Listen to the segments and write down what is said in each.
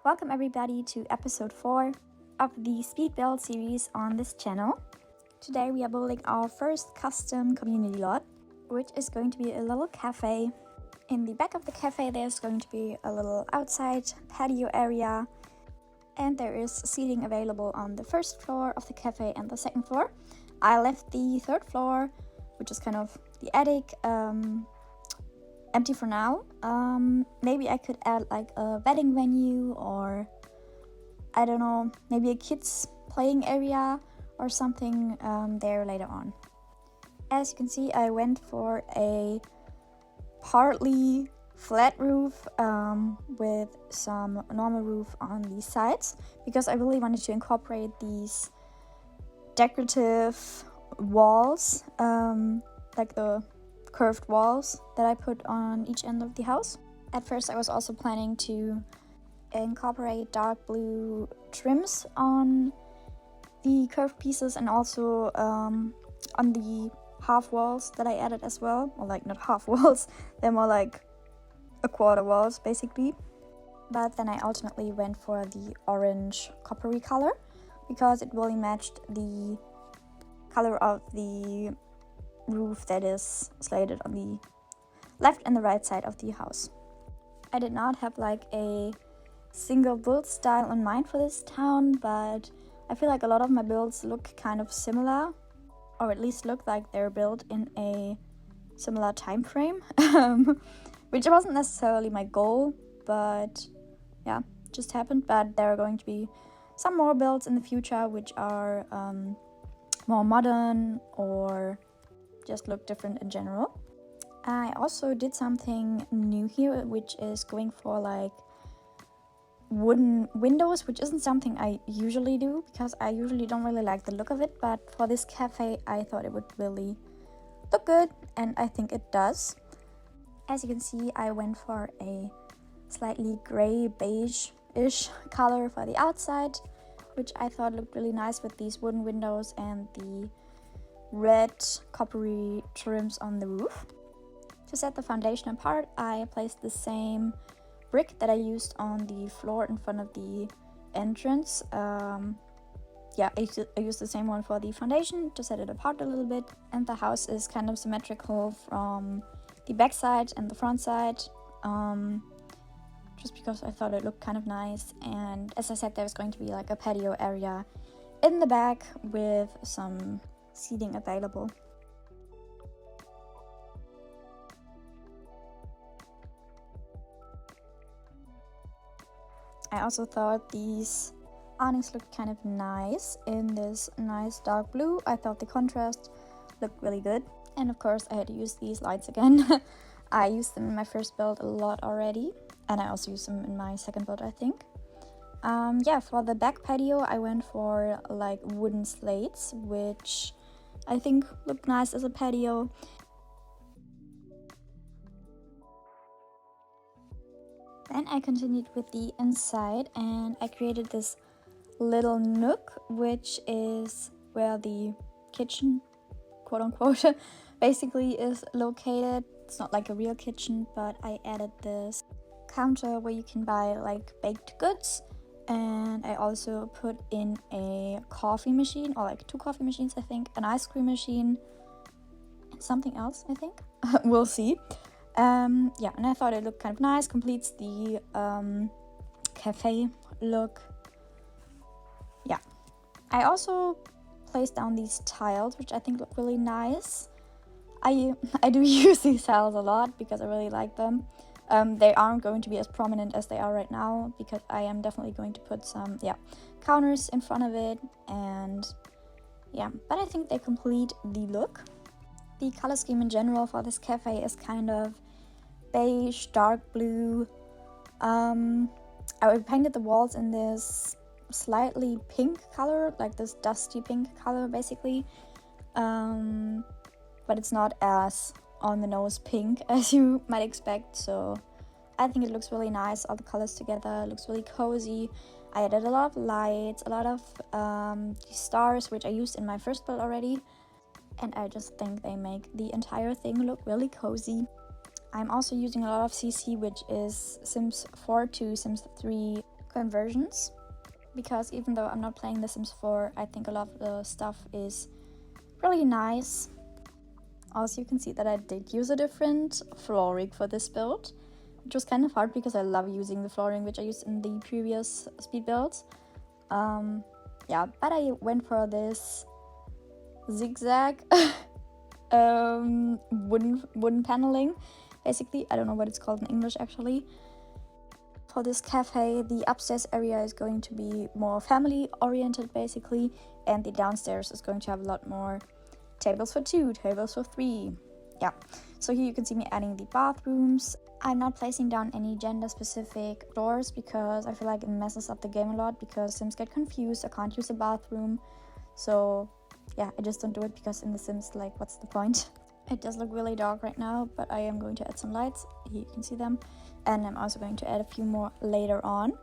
Welcome everybody to episode 4 of the speed build series on this channel. Today we are building our first custom community lot, which is going to be a little cafe. In the back of the cafe there's going to be a little outside patio area, and there is seating available on the first floor of the cafe and the second floor. I left the third floor, which is kind of the attic, empty for now. Maybe I could add like a wedding venue, or I don't know, maybe a kids playing area or something there later on. As you can see, I went for a partly flat roof with some normal roof on the sides, because I really wanted to incorporate these decorative walls, like the curved walls that I put on each end of the house. At first I was also planning to incorporate dark blue trims on the curved pieces, and also on the half walls that I added as well. Or like not half walls, they're more like a quarter walls basically. But then I ultimately went for the orange coppery color, because it really matched the color of the roof that is slated on the left and the right side of the house. I did not have like a single build style in mind for this town, but I feel like a lot of my builds look kind of similar, or at least look like they're built in a similar time frame, which wasn't necessarily my goal, but yeah, just happened. But there are going to be some more builds in the future which are more modern or just look different in general. I also did something new here, which is going for like wooden windows, which isn't something I usually do, because I usually don't really like the look of it, but for this cafe I thought it would really look good, and I think it does. As you can see, I went for a slightly gray beige-ish color for the outside, which I thought looked really nice with these wooden windows and the red coppery trims on the roof. To set the foundation apart, I placed the same brick that I used on the floor in front of the entrance. I used the same one for the foundation to set it apart a little bit, and the house is kind of symmetrical from the back side and the front side, just because I thought it looked kind of nice. And as I said, there's going to be like a patio area in the back with some seating available. I also thought these awnings looked kind of nice in this nice dark blue. I thought the contrast looked really good, and of course I had to use these lights again. I used them in my first build a lot already, and I also used them in my second build, I think. For the back patio I went for like wooden slates, which I think looked nice as a patio. Then I continued with the inside, and I created this little nook, which is where the kitchen, quote unquote, basically is located. It's not like a real kitchen, but I added this counter where you can buy like baked goods, and I also put in a coffee machine, or like 2 coffee machines I think, an ice cream machine, and something else I think. We'll see. And I thought it looked kind of nice, completes the cafe look. Yeah, I also placed down these tiles, which I think look really nice. I do use these tiles a lot because I really like them. They aren't going to be as prominent as they are right now, because I am definitely going to put some counters in front of it, and but I think they complete the look. The color scheme in general for this cafe is kind of beige, dark blue. I painted the walls in this slightly pink color, like this dusty pink color basically, but it's not as on the nose pink as you might expect, so I think it looks really nice. All the colors together, it looks really cozy. I added a lot of lights, a lot of stars, which I used in my first build already, and I just think they make the entire thing look really cozy. I'm also using a lot of CC, which is Sims 4 to Sims 3 conversions, because even though I'm not playing The Sims 4, I think a lot of the stuff is really nice. Also, you can see that I did use a different floor rig for this build, which was kind of hard because I love using the flooring which I used in the previous speed builds. Yeah, but I went for this zigzag wooden paneling. Basically, I don't know what it's called in English actually. For this cafe, the upstairs area is going to be more family oriented basically, and the downstairs is going to have a lot more tables for 2, tables for 3. Yeah, so here you can see me adding the bathrooms. I'm not placing down any gender specific doors because I feel like it messes up the game a lot, because Sims get confused. I can't use a bathroom, so yeah, I just don't do it, because in The Sims, like, what's the point? It does look really dark right now, but I am going to add some lights. Here you can see them, and I'm also going to add a few more later on.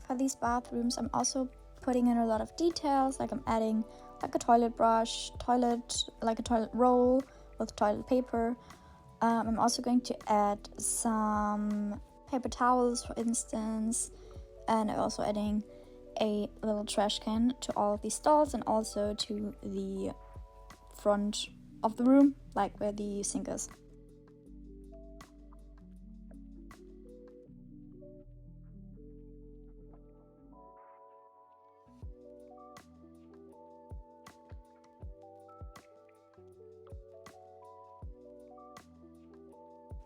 For these bathrooms, I'm also putting in a lot of details, like I'm adding like a toilet brush, like a toilet roll with toilet paper. I'm also going to add some paper towels, for instance, and I'm also adding a little trash can to all of these stalls and also to the front of the room, like where the sink is.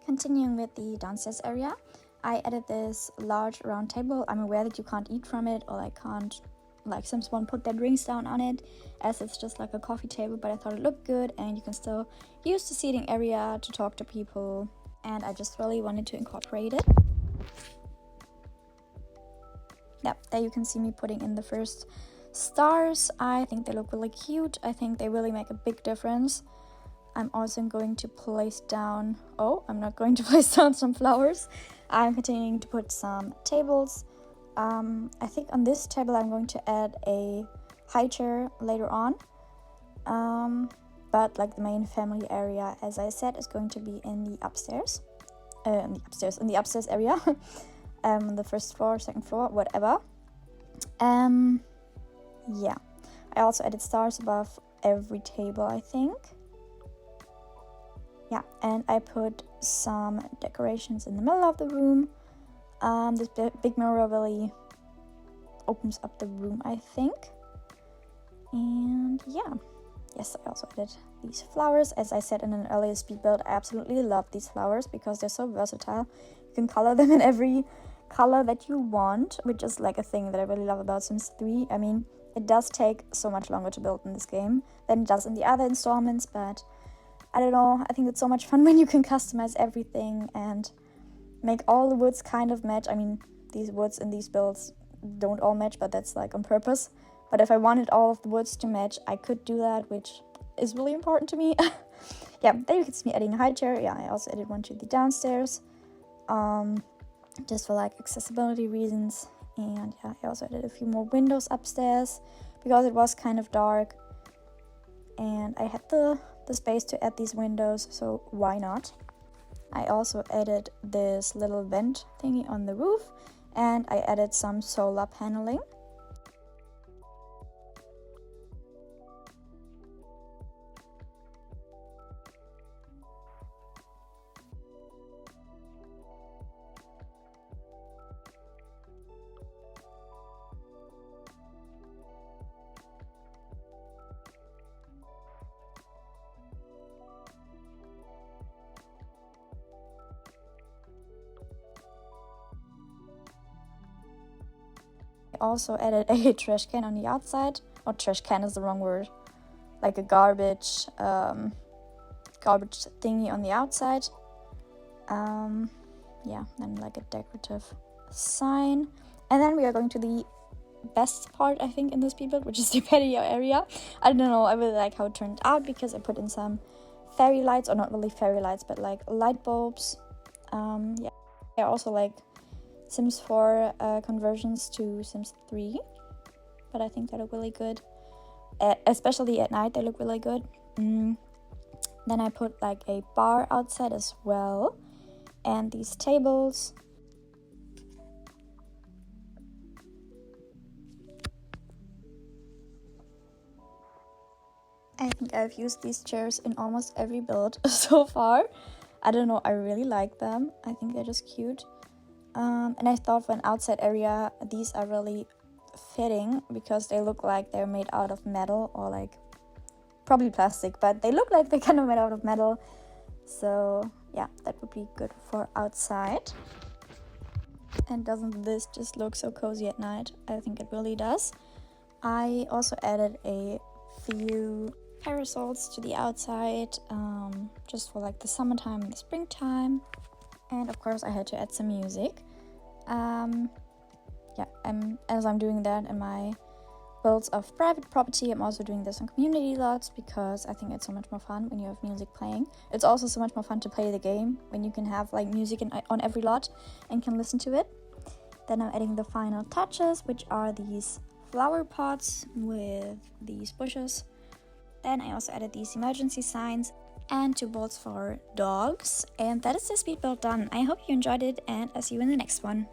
Continuing with the downstairs area, I added this large round table. I'm aware that you can't eat from it, or Sims won't put their drinks down on it, as it's just like a coffee table, but I thought it looked good and you can still use the seating area to talk to people, and I just really wanted to incorporate it. Yep, there you can see me putting in the first stars. I think they look really cute. I think they really make a big difference. I'm also going to place down, I'm not going to place down some flowers. I'm continuing to put some tables. I think on this table I'm going to add a high chair later on. But like the main family area, as I said, is going to be in the upstairs. In the upstairs area. The first floor, second floor, whatever. Yeah. I also added stars above every table, I think. Yeah, and I put some decorations in the middle of the room. This big mirror really opens up the room, I think. And yeah, yes, I also added these flowers. As I said in an earlier speed build, I absolutely love these flowers because they're so versatile. You can color them in every color that you want, which is like a thing that I really love about Sims 3. I mean, it does take so much longer to build in this game than it does in the other installments, but I don't know, I think it's so much fun when you can customize everything and make all the woods kind of match. I mean, these woods in these builds don't all match, but that's like on purpose. But if I wanted all of the woods to match, I could do that, which is really important to me. Yeah, there you can see me adding a high chair. Yeah, I also added one to the downstairs, just for like accessibility reasons. And yeah, I also added a few more windows upstairs because it was kind of dark. And I had the space to add these windows, so why not? I also added this little vent thingy on the roof, and I added some solar paneling. I also added a trash can on the outside. Or trash can is the wrong word. Like a garbage thingy on the outside. Yeah, then like a decorative sign. And then we are going to the best part, I think, in this speed build, which is the patio area. I don't know, I really like how it turned out because I put in some fairy lights, or not really fairy lights, but like light bulbs. Yeah, I also like Sims 4 conversions to Sims 3, but I think they look really good, especially at night. They look really good. Then I put like a bar outside as well, and these tables. I think I've used these chairs in almost every build so far. I don't know, I really like them. I think they're just cute. And I thought for an outside area, these are really fitting because they look like they're made out of metal, or like probably plastic, but they look like they're kind of made out of metal. So yeah, that would be good for outside. And doesn't this just look so cozy at night? I think it really does. I also added a few parasols to the outside, just for like the summertime and the springtime. And of course I had to add some music. Yeah, as I'm doing that in my builds of private property, I'm also doing this on community lots because I think it's so much more fun when you have music playing. It's also so much more fun to play the game when you can have like music on every lot and can listen to it. Then I'm adding the final touches, which are these flower pots with these bushes. Then I also added these emergency signs and 2 bolts for dogs. And that is the speed build done. I hope you enjoyed it, and I'll see you in the next one.